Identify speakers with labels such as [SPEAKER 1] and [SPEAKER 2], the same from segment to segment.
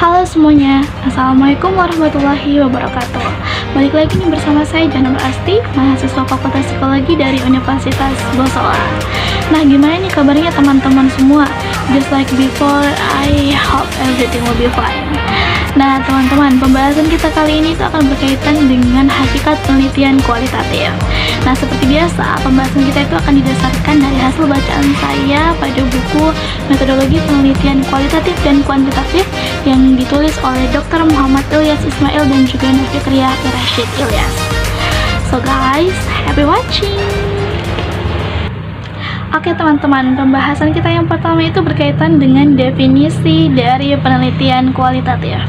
[SPEAKER 1] Halo semuanya, Assalamualaikum warahmatullahi wabarakatuh. Balik lagi nih bersama saya Jana Asti, mahasiswa Fakultas Psikologi dari Universitas Bosowa. Nah, gimana nih kabarnya teman-teman semua? Just like before, I hope everything will be fine. Nah teman-teman, pembahasan kita kali ini itu akan berkaitan dengan hakikat penelitian kualitatif. Nah seperti biasa, pembahasan kita itu akan didasarkan dari hasil bacaan saya pada buku Metodologi Penelitian Kualitatif dan Kuantitatif yang ditulis oleh Dr. Muhammad Ilyas Ismail dan juga Nur Fikriyah Rashid Ilyas. So guys, happy watching! Oke teman-teman, pembahasan kita yang pertama itu berkaitan dengan definisi dari penelitian kualitatif.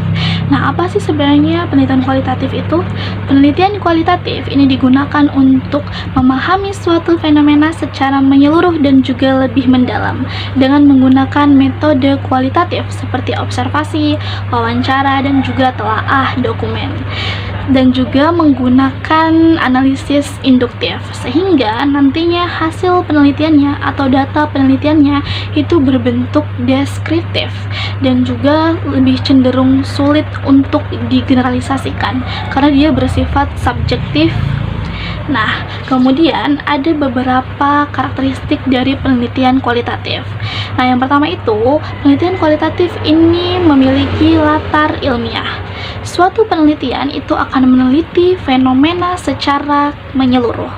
[SPEAKER 1] Nah, apa sih sebenarnya penelitian kualitatif itu? Penelitian kualitatif ini digunakan untuk memahami suatu fenomena secara menyeluruh dan juga lebih mendalam dengan menggunakan metode kualitatif seperti observasi, wawancara, dan juga telaah dokumen, dan juga menggunakan analisis induktif, sehingga nantinya hasil penelitiannya atau data penelitiannya itu berbentuk deskriptif dan juga lebih cenderung sulit untuk digeneralisasikan karena dia bersifat subjektif. Nah, kemudian ada beberapa karakteristik dari penelitian kualitatif. Nah, yang pertama itu, penelitian kualitatif ini memiliki latar ilmiah. Suatu penelitian itu akan meneliti fenomena secara menyeluruh,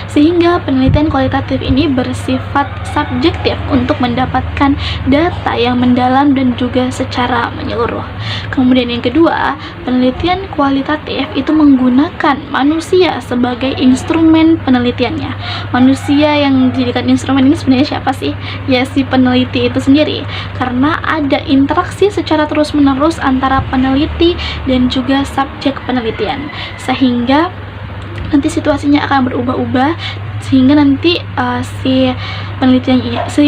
[SPEAKER 1] sehingga penelitian kualitatif ini bersifat subjektif untuk mendapatkan data yang mendalam dan juga secara menyeluruh. Kemudian yang kedua, penelitian kualitatif itu menggunakan manusia sebagai instrumen penelitiannya. Manusia yang dijadikan instrumen ini sebenarnya siapa sih? Ya, si peneliti itu sendiri, karena ada interaksi secara terus-menerus antara peneliti dan juga subjek penelitian, sehingga nanti situasinya akan berubah-ubah, sehingga nanti si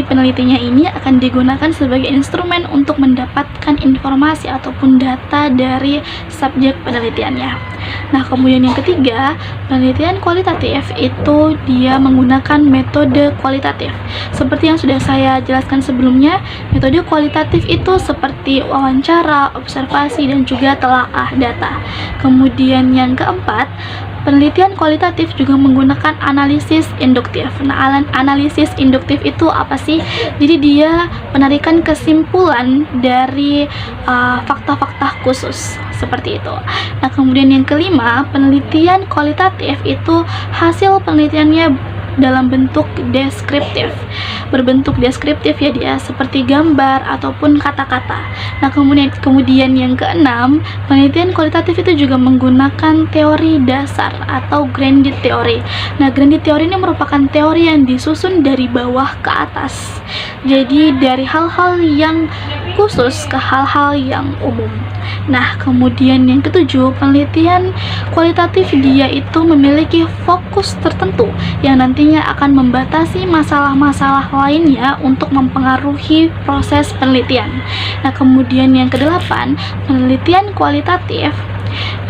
[SPEAKER 1] penelitinya ini akan digunakan sebagai instrumen untuk mendapatkan informasi ataupun data dari subjek penelitiannya. Nah, kemudian yang ketiga, penelitian kualitatif itu dia menggunakan metode kualitatif. Seperti yang sudah saya jelaskan sebelumnya, metode kualitatif itu seperti wawancara, observasi, dan juga telaah data. Kemudian yang keempat, penelitian kualitatif juga menggunakan analisis induktif. Nah, analisis induktif itu apa sih? Jadi dia penarikan kesimpulan dari fakta-fakta khusus, seperti itu. Nah, kemudian yang kelima, penelitian kualitatif itu hasil penelitiannya dalam bentuk deskriptif, berbentuk deskriptif ya, dia seperti gambar ataupun kata-kata. Nah, kemudian yang keenam, penelitian kualitatif itu juga menggunakan teori dasar atau grounded theory. Nah, grounded theory ini merupakan teori yang disusun dari bawah ke atas, jadi dari hal-hal yang khusus ke hal-hal yang umum. Nah, kemudian yang ketujuh, penelitian kualitatif dia itu memiliki fokus tertentu yang nantinya akan membatasi masalah-masalah lainnya untuk mempengaruhi proses penelitian. Nah, kemudian yang kedelapan, penelitian kualitatif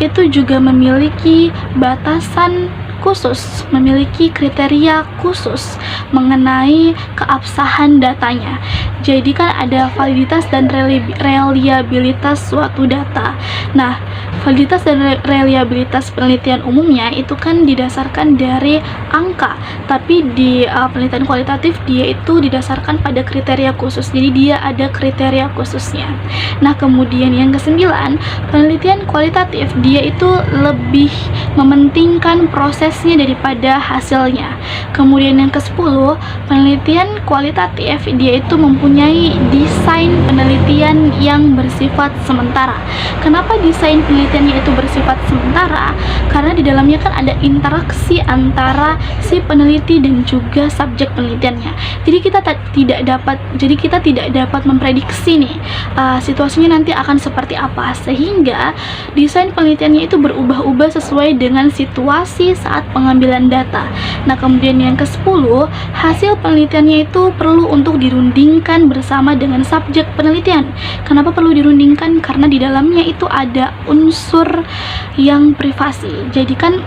[SPEAKER 1] itu juga memiliki batasan khusus, memiliki kriteria khusus mengenai keabsahan datanya. Jadi kan ada validitas dan reliabilitas suatu data. Nah, validitas dan reliabilitas penelitian umumnya itu kan didasarkan dari angka, tapi di penelitian kualitatif dia itu didasarkan pada kriteria khusus. Jadi dia ada kriteria khususnya. Nah, kemudian yang kesembilan, penelitian kualitatif dia itu lebih mementingkan prosesnya daripada hasilnya. Kemudian yang ke-10, penelitian kualitatif dia itu mempunyai desain penelitian yang bersifat sementara. Kenapa desain penelitiannya itu bersifat sementara? Karena di dalamnya kan ada interaksi antara si peneliti dan juga subjek penelitiannya. Jadi kita tidak dapat memprediksi nih situasinya nanti akan seperti apa, sehingga desain penelitiannya itu berubah-ubah sesuai dengan situasi saat pengambilan data. Nah, kemudian yang ke-10, hasil penelitiannya itu perlu untuk dirundingkan bersama dengan subjek penelitian. Kenapa perlu dirundingkan? Karena di dalamnya itu ada unsur yang privasi. Jadi kan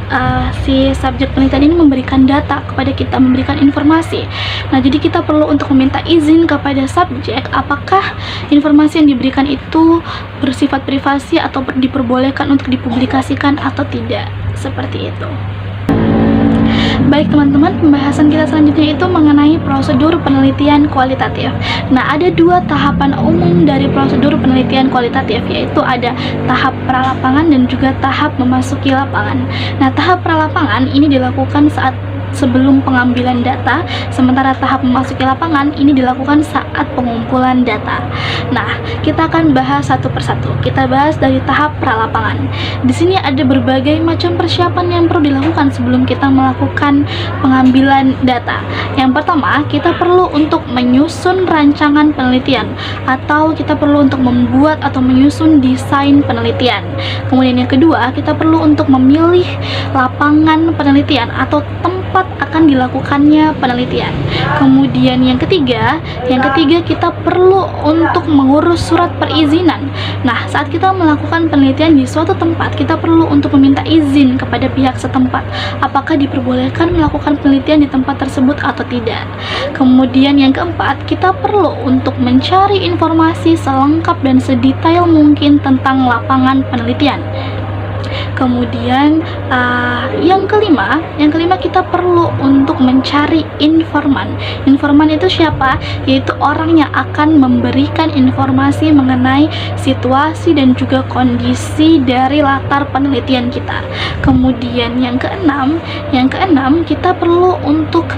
[SPEAKER 1] si subjek penelitian ini memberikan data kepada kita, memberikan informasi. Nah, jadi kita perlu untuk meminta izin kepada subjek apakah informasi yang diberikan itu bersifat privasi atau diperbolehkan untuk dipublikasikan atau tidak, seperti itu. Baik teman-teman, pembahasan kita selanjutnya itu mengenai prosedur penelitian kualitatif. Nah, ada dua tahapan umum dari prosedur penelitian kualitatif, yaitu ada tahap pralapangan dan juga tahap memasuki lapangan. Nah, tahap pralapangan ini dilakukan saat sebelum pengambilan data, sementara tahap memasuki lapangan ini dilakukan saat pengumpulan data. Nah, kita akan bahas satu persatu. Kita bahas dari tahap pralapangan. Di sini ada berbagai macam persiapan yang perlu dilakukan sebelum kita melakukan pengambilan data. Yang pertama, kita perlu untuk menyusun rancangan penelitian, atau kita perlu untuk membuat atau menyusun desain penelitian. Kemudian yang kedua, kita perlu untuk memilih lapangan penelitian atau tempat akan dilakukannya penelitian. Kemudian yang ketiga kita perlu untuk mengurus surat perizinan. Nah, saat kita melakukan penelitian di suatu tempat, kita perlu untuk meminta izin kepada pihak setempat apakah diperbolehkan melakukan penelitian di tempat tersebut atau tidak. Kemudian yang keempat, kita perlu untuk mencari informasi selengkap dan sedetail mungkin tentang lapangan penelitian. Kemudian yang kelima kita perlu untuk mencari informan. Informan itu siapa? Yaitu orang yang akan memberikan informasi mengenai situasi dan juga kondisi dari latar penelitian kita. Kemudian yang keenam kita perlu untuk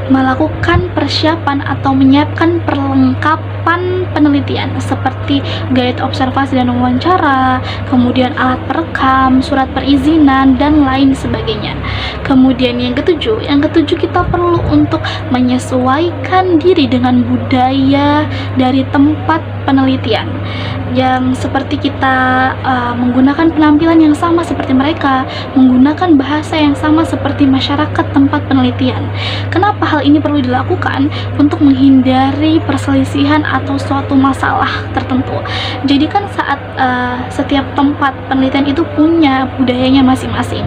[SPEAKER 1] melakukan persiapan atau menyiapkan perlengkapan penelitian seperti guide observasi dan wawancara, kemudian alat perekam, surat perizinan, dan lain sebagainya. Kemudian yang ketujuh kita perlu untuk menyesuaikan diri dengan budaya dari tempat penelitian, yang seperti kita menggunakan penampilan yang sama seperti mereka, menggunakan bahasa yang sama seperti masyarakat tempat penelitian. Kenapa hal ini perlu dilakukan? Untuk menghindari perselisihan atau suatu masalah tertentu. Jadi kan saat setiap tempat penelitian itu punya budayanya masing-masing.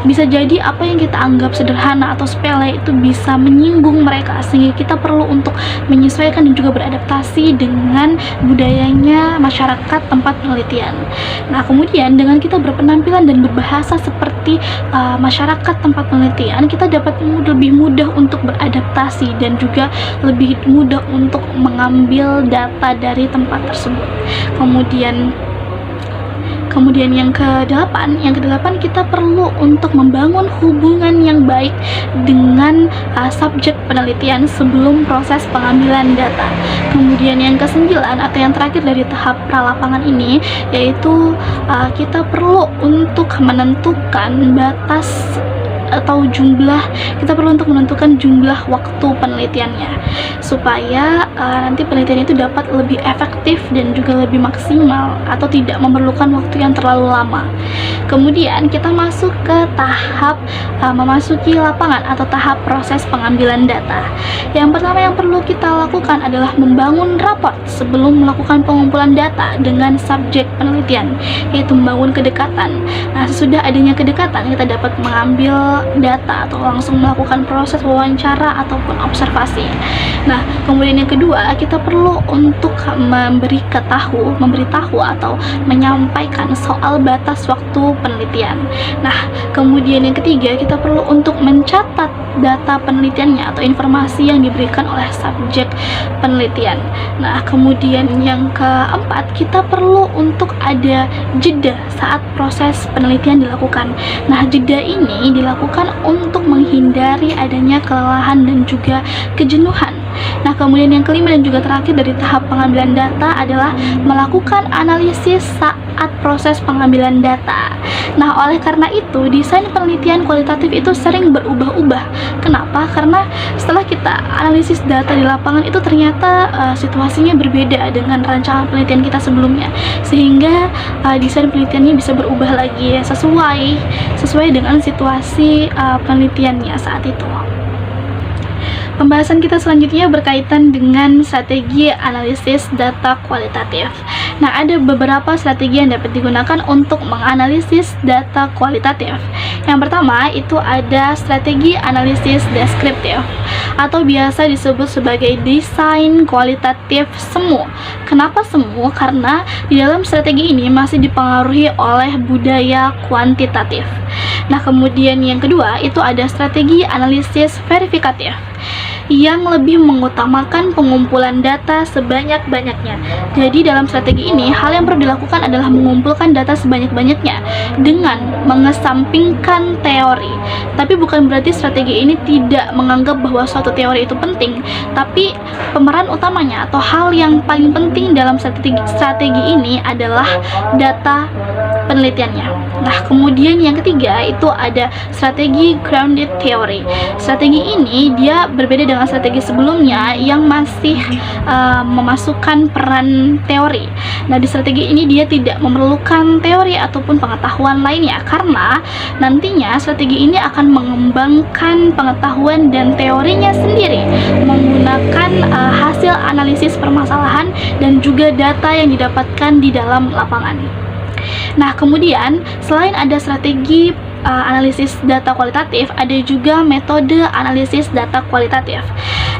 [SPEAKER 1] Bisa jadi apa yang kita anggap sederhana atau sepele itu bisa menyinggung mereka, sehingga kita perlu untuk menyesuaikan dan juga beradaptasi dengan budayanya masyarakat tempat penelitian. Nah, kemudian dengan kita berpenampilan dan berbahasa seperti masyarakat tempat penelitian, kita dapat lebih mudah untuk beradaptasi dan juga lebih mudah untuk mengambil data dari tempat tersebut. Kemudian yang kedelapan kita perlu untuk membangun hubungan yang baik dengan subjek penelitian sebelum proses pengambilan data. Kemudian yang kesembilan atau yang terakhir dari tahap pralapangan ini, yaitu kita perlu untuk menentukan batas atau kita perlu untuk menentukan jumlah waktu penelitiannya supaya nanti penelitian itu dapat lebih efektif dan juga lebih maksimal atau tidak memerlukan waktu yang terlalu lama. Kemudian kita masuk ke tahap memasuki lapangan atau tahap proses pengambilan data. Yang pertama yang perlu kita lakukan adalah membangun raport sebelum melakukan pengumpulan data dengan subjek penelitian, yaitu membangun kedekatan. Nah, sesudah adanya kedekatan, kita dapat mengambil data atau langsung melakukan proses wawancara ataupun observasi. Nah, kemudian yang kedua, kita perlu untuk memberitahu atau menyampaikan soal batas waktu penelitian. Nah, kemudian yang ketiga, kita perlu untuk mencatat data penelitiannya atau informasi yang diberikan oleh subjek penelitian. Nah, kemudian yang keempat, kita perlu untuk ada jeda saat proses penelitian dilakukan. Nah, jeda ini dilakukan untuk menghindari adanya kelelahan dan juga kejenuhan. Nah, kemudian yang kelima dan juga terakhir dari tahap pengambilan data adalah melakukan analisis saat proses pengambilan data. Nah, oleh karena itu, desain penelitian kualitatif itu sering berubah-ubah. Kenapa? Karena setelah kita analisis data di lapangan itu ternyata situasinya berbeda dengan rancangan penelitian kita sebelumnya, sehingga desain penelitiannya bisa berubah lagi sesuai dengan situasi penelitiannya saat itu. Pembahasan kita selanjutnya berkaitan dengan strategi analisis data kualitatif. Nah, ada beberapa strategi yang dapat digunakan untuk menganalisis data kualitatif. Yang pertama, itu ada strategi analisis deskriptif atau biasa disebut sebagai desain kualitatif semu. Kenapa semu? Karena di dalam strategi ini masih dipengaruhi oleh budaya kuantitatif. Nah, kemudian yang kedua, itu ada strategi analisis verifikatif yang lebih mengutamakan pengumpulan data sebanyak-banyaknya. Jadi dalam strategi ini, hal yang perlu dilakukan adalah mengumpulkan data sebanyak-banyaknya dengan mengesampingkan teori. Tapi bukan berarti strategi ini tidak menganggap bahwa suatu teori itu penting, tapi pemeran utamanya atau hal yang paling penting dalam strategi ini adalah data penelitiannya. Nah, kemudian yang ketiga itu ada strategi grounded theory. Strategi ini dia berbeda dengan strategi sebelumnya yang masih memasukkan peran teori. Nah, di strategi ini dia tidak memerlukan teori ataupun pengetahuan lainnya karena nantinya strategi ini akan mengembangkan pengetahuan dan teorinya sendiri menggunakan hasil analisis permasalahan dan juga data yang didapatkan di dalam lapangan. Nah, kemudian selain ada strategi analisis data kualitatif, ada juga metode analisis data kualitatif.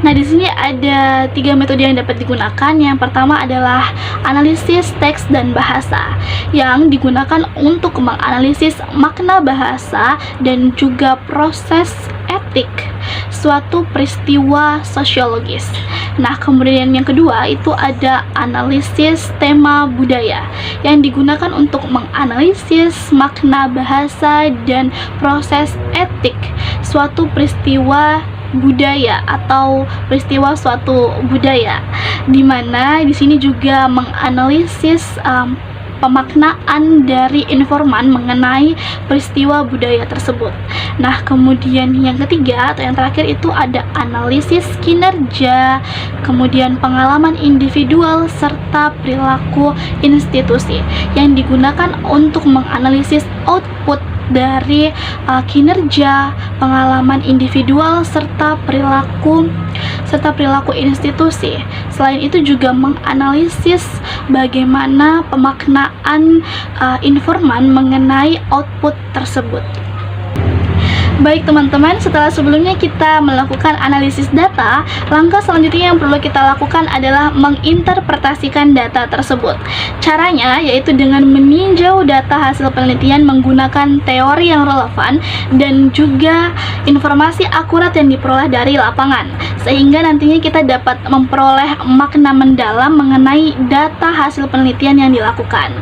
[SPEAKER 1] Nah, di sini ada 3 metode yang dapat digunakan. Yang pertama adalah analisis teks dan bahasa, yang digunakan untuk menganalisis makna bahasa dan juga proses etik suatu peristiwa sosiologis. Nah, kemudian yang kedua itu ada analisis tema budaya, yang digunakan untuk menganalisis makna bahasa dan proses etik suatu peristiwa budaya atau peristiwa suatu budaya, di mana di sini juga menganalisis pemaknaan dari informan mengenai peristiwa budaya tersebut. Nah, kemudian yang ketiga atau yang terakhir itu ada analisis kinerja, kemudian pengalaman individual serta perilaku institusi, yang digunakan untuk menganalisis output dari kinerja, pengalaman individual serta perilaku institusi. Selain itu juga menganalisis bagaimana pemaknaan informan mengenai output tersebut. Baik teman-teman, setelah sebelumnya kita melakukan analisis data, langkah selanjutnya yang perlu kita lakukan adalah menginterpretasikan data tersebut. Caranya yaitu dengan meninjau data hasil penelitian menggunakan teori yang relevan dan juga informasi akurat yang diperoleh dari lapangan, sehingga nantinya kita dapat memperoleh makna mendalam mengenai data hasil penelitian yang dilakukan.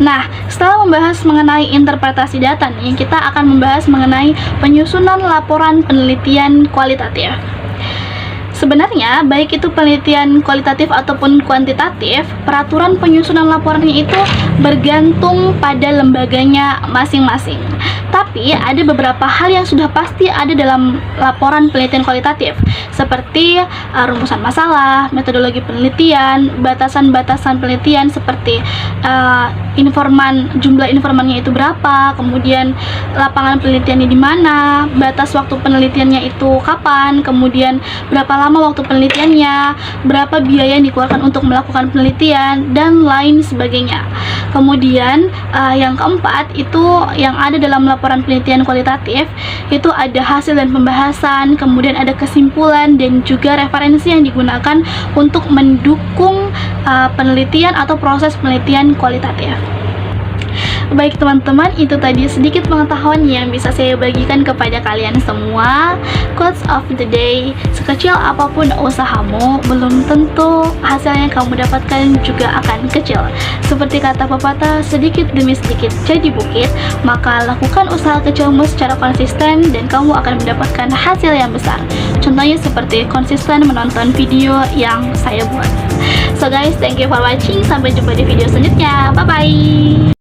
[SPEAKER 1] Nah, setelah membahas mengenai interpretasi data nih, kita akan membahas mengenai penyusunan laporan penelitian kualitatif. Sebenarnya, baik itu penelitian kualitatif ataupun kuantitatif, peraturan penyusunan laporannya itu bergantung pada lembaganya masing-masing. Tapi ada beberapa hal yang sudah pasti ada dalam laporan penelitian kualitatif, seperti rumusan masalah, metodologi penelitian, batasan-batasan penelitian seperti jumlah informannya itu berapa, kemudian lapangan penelitiannya di mana, batas waktu penelitiannya itu kapan, kemudian berapa lama waktu penelitiannya, berapa biaya yang dikeluarkan untuk melakukan penelitian, dan lain sebagainya. Kemudian yang keempat itu yang ada dalam laporan penelitian kualitatif itu ada hasil dan pembahasan, kemudian ada kesimpulan dan juga referensi yang digunakan untuk mendukung penelitian atau proses penelitian kualitatif. Baik teman-teman, itu tadi sedikit pengetahuan yang bisa saya bagikan kepada kalian semua. Quotes of the day: sekecil apapun usahamu, belum tentu hasil yang kamu dapatkan juga akan kecil. Seperti kata pepatah, sedikit demi sedikit jadi bukit. Maka lakukan usaha kecilmu secara konsisten dan kamu akan mendapatkan hasil yang besar. Contohnya seperti konsisten menonton video yang saya buat. So guys, thank you for watching. Sampai jumpa di video selanjutnya. Bye bye.